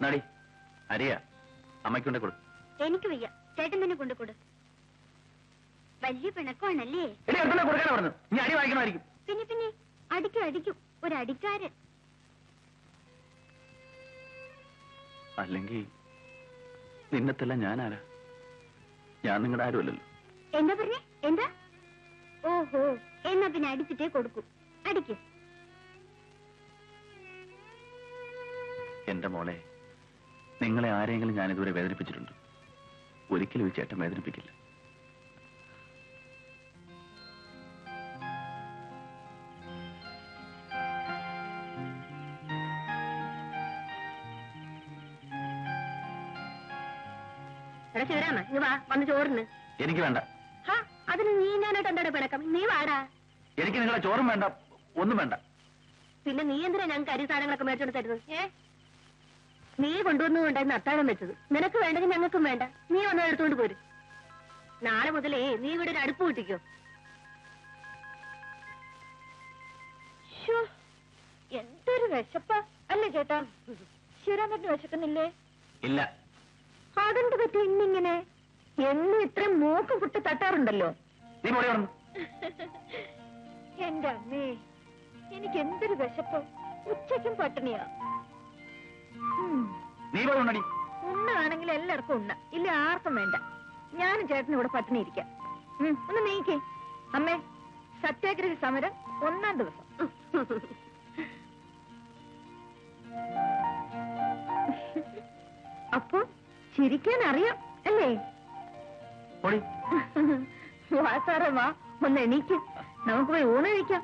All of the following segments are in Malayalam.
നടി അരിയ അമ്മയ്ക്കൊണ്ട് കൊടു. എനിക്ക് വയ്യ, ചേട്ടൻ തന്നെ കൊണ്ടുകൊടു. വലിയ പിണക്കമാണല്ലേ? കൊടുക്കാൻ പറഞ്ഞു. നീ അടി വായിക്കണമായിരിക്കും. പിന്നെ പിന്നെ അടിക്കും അടിക്കും, ഒരു അടിക്കാരൻ. അല്ലെങ്കിൽ നിന്നത്തെല്ലാം ഞാനാരാ? ഞാൻ നിങ്ങളുടെ ആരുമല്ലല്ലോ. എന്താ പറഞ്ഞേ? എന്താ? ഓഹോ, എന്നാ പിന്നെ അടിച്ചിട്ടേ കൊടുക്കൂ. അടിക്കും. എന്റെ മോളെ, നിങ്ങളെ ആരെങ്കിലും ഞാനിതുവരെ വേദനിപ്പിച്ചിട്ടുണ്ട്? ഒരിക്കലും ഈ ചേട്ടൻ വേദനിപ്പിക്കില്ല. വന്ന് ചോറിന്. എനിക്ക് വേണ്ട. അതിന് നീ ഞാനായിട്ട് എന്താണ് പിണക്കം? നീ വാടാ. എനിക്ക് നിങ്ങളെ ചോറും വേണ്ട, ഒന്നും വേണ്ട. പിന്നെ നീ എന്തിനാ ഞങ്ങൾക്ക് അരി സാധനങ്ങളൊക്കെ മേടിച്ചോണ്ട് തരുന്നത്? നീ കൊണ്ടുവന്നുകൊണ്ടായിരുന്നു അത്താഴം വെച്ചത്. നിനക്ക് വേണ്ടെങ്കിൽ ഞങ്ങൾക്കും വേണ്ട. നീ വന്ന് എടുത്തുകൊണ്ട് പോരും. നാളെ മുതലേ നീ ഇവിടെ ഒരു അടുപ്പ് കൂട്ടിക്കോ. എന്തൊരു വിശപ്പ അല്ലേ ചേട്ടാ? ശിവരാമന് വിശക്കുന്നില്ലേ? ഇല്ല. അതെന്ത് പറ്റി ഇന്നിങ്ങനെ? എന്നും ഇത്രയും മൂക്ക് പുട്ട് തട്ടാറുണ്ടല്ലോ. എന്റെ അമ്മേ, എനിക്ക് എന്തൊരു വിശപ്പ്. ഉച്ചയ്ക്കും പട്ടിണിയാ. ഉണ്ണാണെങ്കിൽ എല്ലാവർക്കും ഉണ്ണ, ഇല്ല ആർക്കും വേണ്ട. ഞാനും ചേട്ടനും ഇവിടെ പട്ടിണി ഇരിക്കാം. ഒന്ന് നീക്കേ. അമ്മേ, സത്യാഗ്രഹ സമരം 1-ാം ദിവസം. അപ്പൊ ചിരിക്കാൻ അറിയാം അല്ലേ? വാസാറ വാ, ഒന്ന് എണീക്ക്. നമുക്ക് പോയി ഊണ് കഴിക്കാം.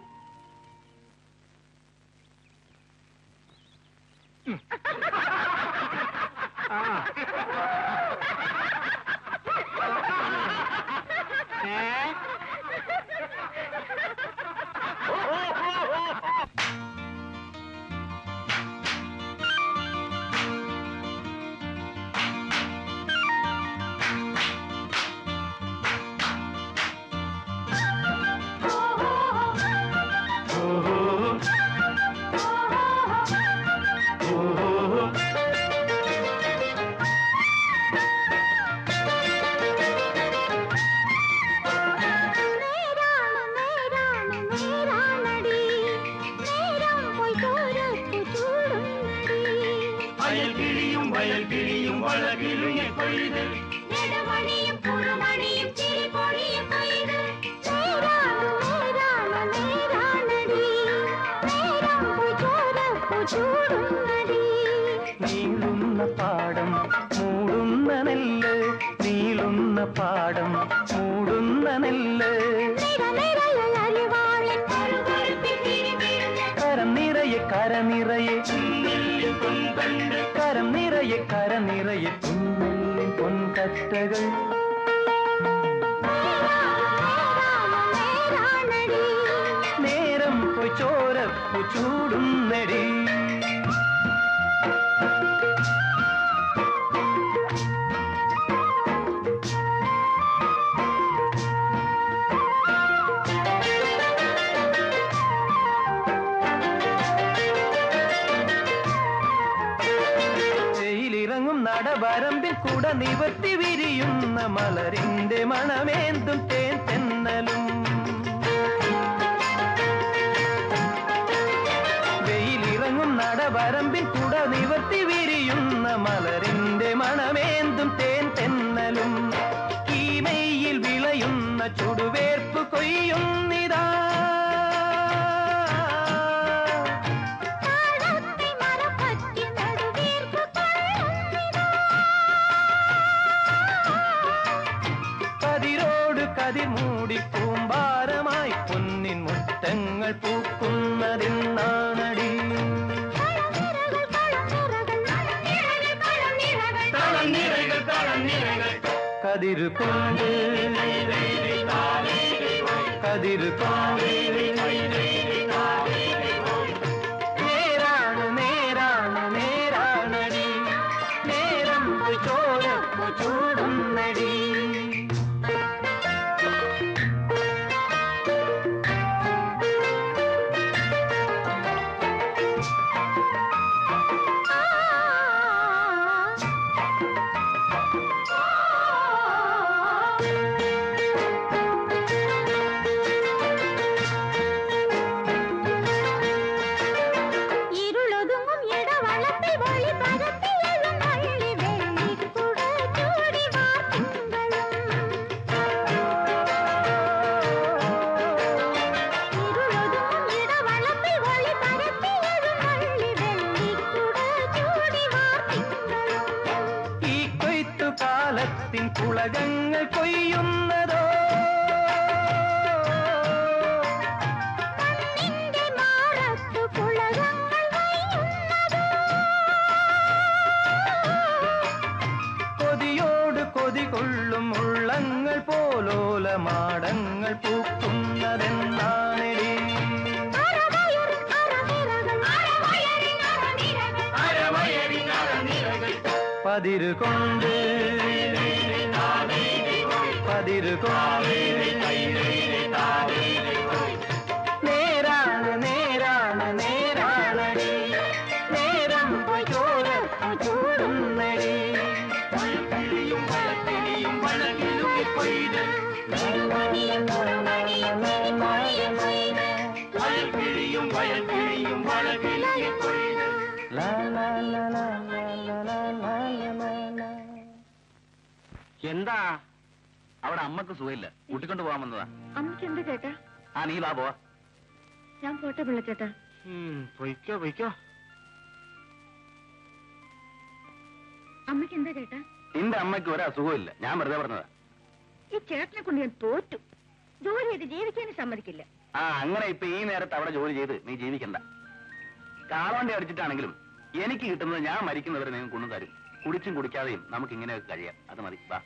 നീളുന്ന പാടം മൂടുന്ന നെല്ല്, നീളുന്ന പാടം മൂടുന്ന നെല്ല്, കരം നിറയെ കര നിറയെ കരം നിറയെ കര നിറയെ പൊന്നെല്ലിൻ പൊൻകറ്റകൾ. നേരം പോയി ചോരപ്പു ചൂടുന്നടി. നടവരമ്പിൽ കൂട നിവർത്തി വിരിയുന്ന മലരിന്റെ മണമേന്തും തേൻ തെന്നലും. വെയിലിറങ്ങും നടവരമ്പിൽ കൂട നിവർത്തി വിരിയുന്ന മലരിന്റെ മണമേന്തും തേൻ തെന്നലും. ഈ മെയ്യിൽ വിളയുന്ന ചുടുവേർപ്പ് കൊയ്യുന്നിതാ. കതിമൂടി പൂമ്പാരമായി പൊന്നിൻ മുറ്റങ്ങൾ പൂക്കുന്നതിന്നാണടി. കതിരു കൊണ്ട് കതിരു കൊണ്ട് നേരാണ് നേരാണ് നേരാണടി. നേരം ചോരപ്പു ചൂടുന്നടി. മാറത്തിൻ പുളകങ്ങൾ കൊയ്യുന്നതോ കൊതിയോട് കൊതി കൊള്ളും ഉള്ളങ്ങൾ പോലോല മാടങ്ങൾ പൂക്കുന്നതെന്നാണെടി പതിരുകൊണ്ട് നേരാണ് നേരാണ് നേരാണടി നേരം ചോരത്തു ചൂടുന്നടി എന്താ അവിടെ അമ്മക്ക് സുഖമില്ല കൂട്ടിക്കൊണ്ട് പോകാൻ വന്നതാ. അമ്മയ്ക്ക് എന്താ ചേട്ടാ? ആ നീ വാ പോവാ. ഞാൻ പോട്ടെ പിള്ളച്ചേട്ടാ. പൊയ്ക്കോ പൊയ്ക്കോ. അമ്മയ്ക്ക് എന്താ ചേട്ടാ? നിന്റെ അമ്മയ്ക്ക് ഒരു അസുഖമില്ല, ഞാൻ വെറുതെ പറഞ്ഞതാ. ഈ ചേട്ടനെ കൊണ്ട് ഞാൻ തോറ്റു. ജോലി ചെയ്ത് ജീവിക്കാനും സമ്മതിക്കില്ല. ആ അങ്ങനെ ഇപ്പൊ ഈ നേരത്ത് അവിടെ ജോലി ചെയ്ത് നീ ജീവിക്കണ്ട. കാളവണ്ടി അടിച്ചിട്ടാണെങ്കിലും എനിക്ക് കിട്ടുന്നത് ഞാൻ മരിക്കുന്നവരെ നിങ്ങൾ കൊണ്ടു തരും. കുടിച്ചും കുടിക്കാതെയും നമുക്ക് ഇങ്ങനെയൊക്കെ കഴിയാം. അത് മതി, വാ.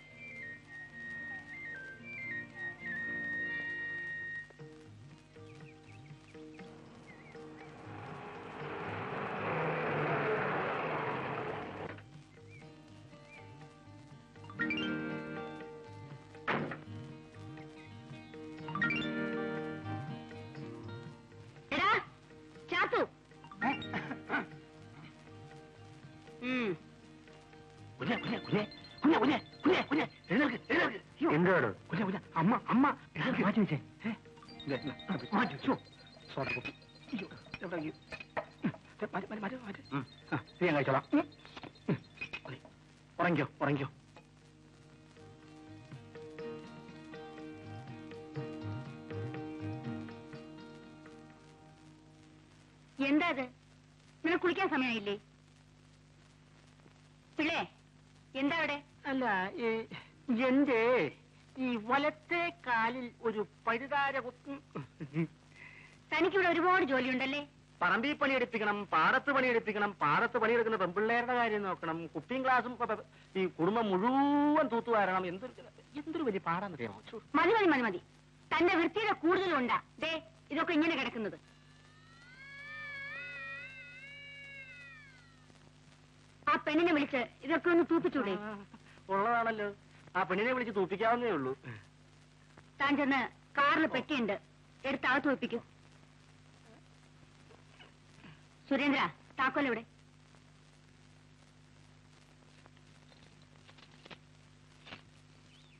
എടാ ചാത്തു, എന്തോട് അമ്മ അമ്മ മാറ്റി വെച്ചേ മാറ്റി വെച്ചോ ഞാൻ കഴിച്ചോളാം. ഉറങ്ങിക്കോ ഉറങ്ങിക്കോ. എന്താ അത്? നിനക്ക് കുളിക്കാൻ സമയമായില്ലേ? പിള്ളേ എന്താ അവിടെ? അല്ല എന്റെ ഈ വലത്തെ കാലിൽ ഒരു പഴുതാര കുത്തും. തനിക്കിവിടെ ഒരുപാട് ജോലിയുണ്ടല്ലേ? പറമ്പിൽ പണിയെടുപ്പിക്കണം, പാടത്ത് പണിയെടുപ്പിക്കണം, പാടത്ത് പണിയെടുക്കുന്ന പെൺപിള്ളേരുടെ കാര്യം നോക്കണം, കുപ്പിയും ഗ്ലാസും ഈ കുടുംബം മുഴുവൻ തൂത്തുവാരണം. എന്തൊരു വലിയ പാടാന്നറിയാമോ? മതി മതി മതി മതി. തന്റെ വൃത്തിയുടെ കൂടുതലുണ്ടാ ദേ ഇതൊക്കെ ഇങ്ങനെ കിടക്കുന്നത്. ആ പെണ്ണിനെ വിളിച്ച് ഇതൊക്കെ ഒന്ന് തൂപ്പിച്ചൂടെ? ഉള്ളതാണല്ലോ, ആ പെണ്ണിനെ വിളിച്ച് തൂപ്പിക്കാവുന്നേ ഉള്ളൂ. താൻ ചെന്ന് കാറിൽ പെട്ടിയുണ്ട്, എടുത്ത് അകത്ത് വെപ്പിക്കും. സുരേന്ദ്ര, താക്കോലെവിടെ?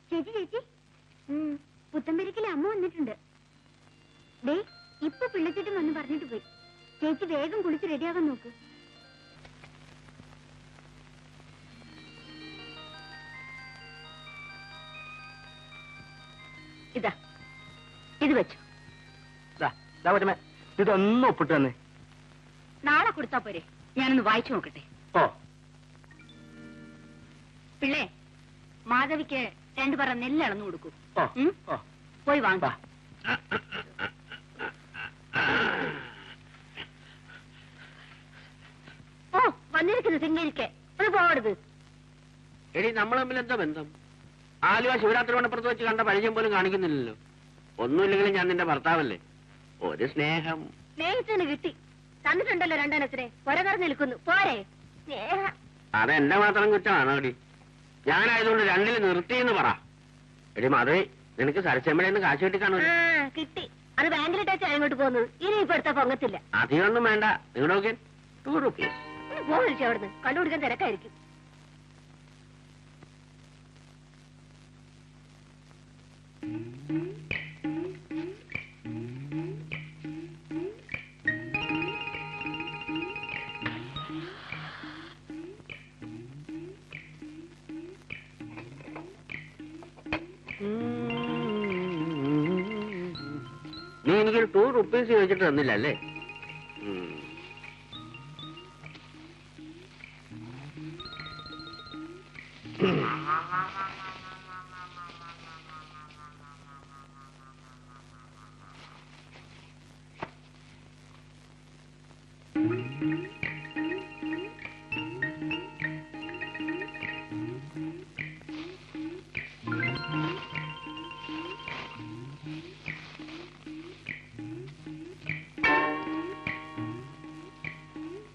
ചേച്ചി ചേച്ചി, പുത്തമ്പരിക്കിലെ അമ്മ വന്നിട്ടുണ്ട്. ദേ ഇപ്പൊ പിള്ളച്ചിട്ടും വന്ന് പറഞ്ഞിട്ട് പോയി. ചേച്ചി വേഗം കുളിച്ച് റെഡിയാകാൻ നോക്ക്. ഇതാ ഇത് വെച്ചു. ഇതൊന്നും ഒപ്പിട്ട് തന്നെ. നാളെ കൊടുത്താ പോരെ? ഞാനൊന്ന് വായിച്ചു നോക്കട്ടെ. ഓ പിള്ളേ, മാധവിക്ക് 2 പറ നെല്ല് അളന്നു കൊടുക്കൂ. ഓ ഓ പോയി വാങ്ങ. ഓ വന്നിരിക്കുന്നു സിംഗരിക്ക്. അത് പോകരുത്. എടി നമ്മൾ തമ്മിൽ എന്താ ബന്ധം? ആലുവ ശിവരാത്രി മണപ്പുറത്ത് വെച്ച് കണ്ട പരിചയം പോലും കാണിക്കുന്നില്ലല്ലോ. ഒന്നുമില്ലെങ്കിലും ഞാൻ നിന്റെ ഭർത്താവല്ലേ. ഒരു സ്നേഹം സ്നേഹിച്ചതിന് കിട്ടി. തന്നിട്ടുണ്ടല്ലോ 2 എണ്ണത്തിനെ. ഒരകർന്ന് നിൽക്കുന്നു പോരെ സ്നേഹ. അതെന്റെ മാത്രം കുറ്റമാണോ എടി? ഞാനായതുകൊണ്ട് 2ൽ നിർത്തിയെന്ന് പറ. എടി മാധവി, നിനക്ക് സരച്ചമ്മയുടെ കാശ് കിട്ടി കാണും. കിട്ടി. അത് ബാങ്കിലിട്ടാച്ചാ അങ്ങോട്ട് പോകുന്നത്. ഇനി ഇപ്പൊ എടുത്താ പൊങ്ങത്തില്ല. അധികമൊന്നും വേണ്ട. നിങ്ങളുടെ നോക്കിയാൽ 2 റുപ്പീസ്. പോകരുത് അവിടുന്ന്. കണ്ടുപിടിക്കാൻ തിരക്കായിരിക്കും. നീ എനിക്കൊരു 2 റുപ്പീസ് ചോദിച്ചിട്ട് തന്നില്ല അല്ലേ?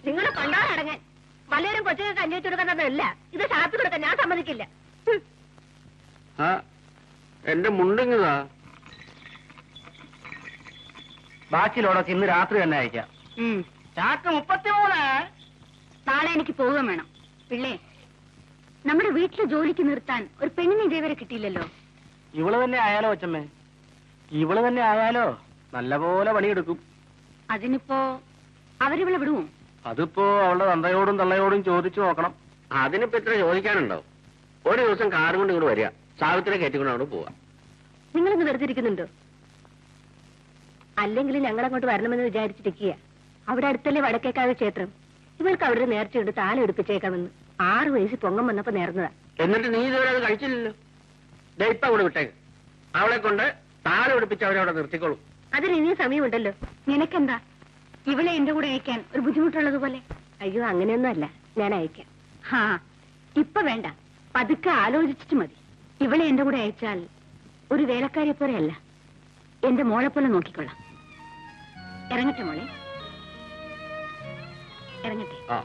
നിങ്ങൾ കൊണ്ടാടങ്ങൻ വല്ലവരും കൊച്ചുകൾ കഞ്ഞി വെച്ചു കൊടുക്കുന്നതല്ല ഇത് ഷാപ്പിൽ കൊടുക്കാൻ ഞാൻ സമ്മതിക്കില്ല. ആ എന്റെ മുണ്ടിങ്ങതാ. ബാക്കിയുള്ളതൊക്കെ ഇന്ന് രാത്രി തന്നെ അയക്കാം. ചാക്ക് 33. നാളെ എനിക്ക് പോവുക വേണം. പിള്ളേ, നമ്മുടെ വീട്ടിലെ ജോലിക്ക് നിർത്താൻ ഒരു പെണ്ണിനെ ഇതേവരെ കിട്ടിയില്ലല്ലോ. ഇവള് തന്നെ ആയാലോ അച്ഛമ്മേ? ഇവള് തന്നെ ആയാലോ? നല്ലപോലെ പണിയെടുക്കും. അതിനിപ്പോ അവരിവളെ വിടുവോ? അതിപ്പോ അവളുടെ തന്തയോടും തള്ളയോടും ചോദിച്ചു നോക്കണം. അതിനിപ്പോ ഇത്ര ചോദിക്കാനുണ്ടോ? ഒരു ദിവസം കാർ കൊണ്ട് ഇങ്ങോട്ട് വരിക, സാവിത്രി കയറ്റിക്കൊണ്ട് അവിടെ പോവാ. നിങ്ങളിന്ന് വെറുതെ ഇരിക്കുന്നുണ്ടോ? അല്ലെങ്കിൽ ഞങ്ങൾ അങ്ങോട്ട് വരണമെന്ന് വിചാരിച്ചിരിക്കുക. അവിടെ അടുത്തല്ലേ വടക്കേക്കാവ് ക്ഷേത്രം. ഇവൾക്ക് അവിടെ ഒരു നേർച്ചയുണ്ട്, താലം എടുപ്പിച്ചേക്കാമെന്ന്. 6 വയസ്സ് പൊങ്ങം വന്നപ്പോ നേർന്നതാ. എന്നിട്ട് നീ ഇതുവരെ അത് കഴിച്ചില്ലല്ലോ. ഇപ്പൊ അവിടെ വിട്ടേക്ക്. അവളെ കൊണ്ട് താലം എടുപ്പിച്ച് അവരവിടെ നിർത്തിക്കോളും. അതിന് ഇനിയും സമയമുണ്ടല്ലോ. നിനക്കെന്താ ഇവളെ എന്റെ കൂടെ അയക്കാൻ ഒരു ബുദ്ധിമുട്ടുള്ളത് പോലെ? അയ്യോ, അങ്ങനെയൊന്നും അല്ല, ഞാൻ അയക്കാം. ഹാ, ഇപ്പൊ വേണ്ട, പതുക്കെ ആലോചിച്ചിട്ട് മതി. ഇവളെ എന്റെ കൂടെ അയച്ചാൽ ഒരു വേലക്കാരിയെ പോലെയല്ല, എന്റെ മോളെ പോലെ നോക്കിക്കൊള്ളാം. ഇറങ്ങട്ടെ മോളെ, ഇറങ്ങട്ടെ. ആ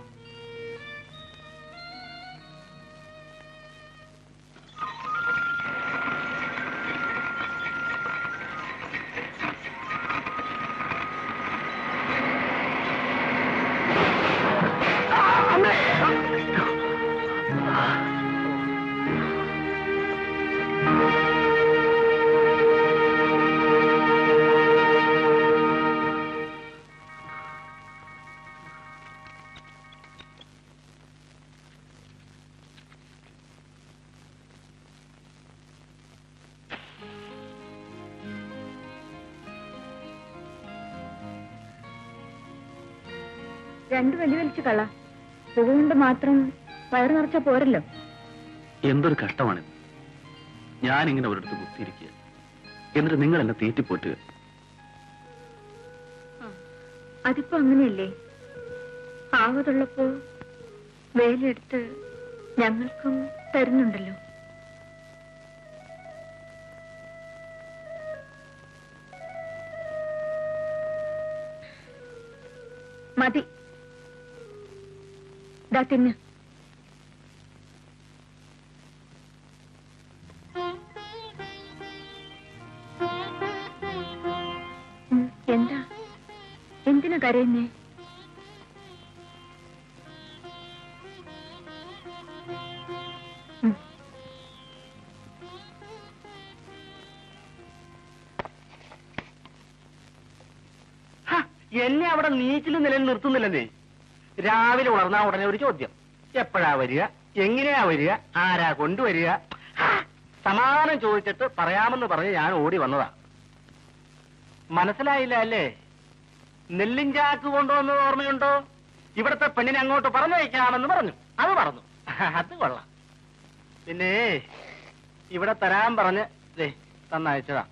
രണ്ടു വലി വലിച്ചു കള. അതുകൊണ്ട് മാത്രം വയറു നിറച്ച പോരല്ലോ. എന്തൊരു കഷ്ടമാണിത്. ഞാനിങ്ങനെ ഒരിടത്ത് കുത്തിയിരിക്കുക, എന്നിട്ട് നിങ്ങൾ എന്നെ തീറ്റിപ്പോറ്റുക. അതിപ്പോ അങ്ങനെയല്ലേ? ആവതുള്ളപ്പോ വേലെടുത്ത് ഞങ്ങൾക്കും തരുന്നുണ്ടല്ലോ. മതി, ദാ തിന്ന്. എന്താ, എന്തിനാ കരയുന്നേ? എന്നെ അവിടെ നീച്ചിൽ നിലയിൽ നിർത്തുന്നില്ലെന്നേ. രാവിലെ ഉണർന്നാ ഉടനെ ഒരു ചോദ്യം, എപ്പോഴാ വരിക, എങ്ങനെയാ വരിക, ആരാ കൊണ്ടുവരിക? സമാധാനം ചോദിച്ചിട്ട് പറയാമെന്ന് പറഞ്ഞ് ഞാൻ ഓടി വന്നതാ. മനസ്സിലായില്ല അല്ലേ? നെല്ലിഞ്ചാക്ക് കൊണ്ടുവന്നത് ഓർമ്മയുണ്ടോ? ഇവിടത്തെ പെണ്ണിനെ അങ്ങോട്ട് പറഞ്ഞയക്കാമെന്ന് പറഞ്ഞു. അത് പറഞ്ഞു. അത് കൊള്ളാം. പിന്നെ ഇവിടെ തരാൻ പറഞ്ഞ് തന്നയച്ചതാ.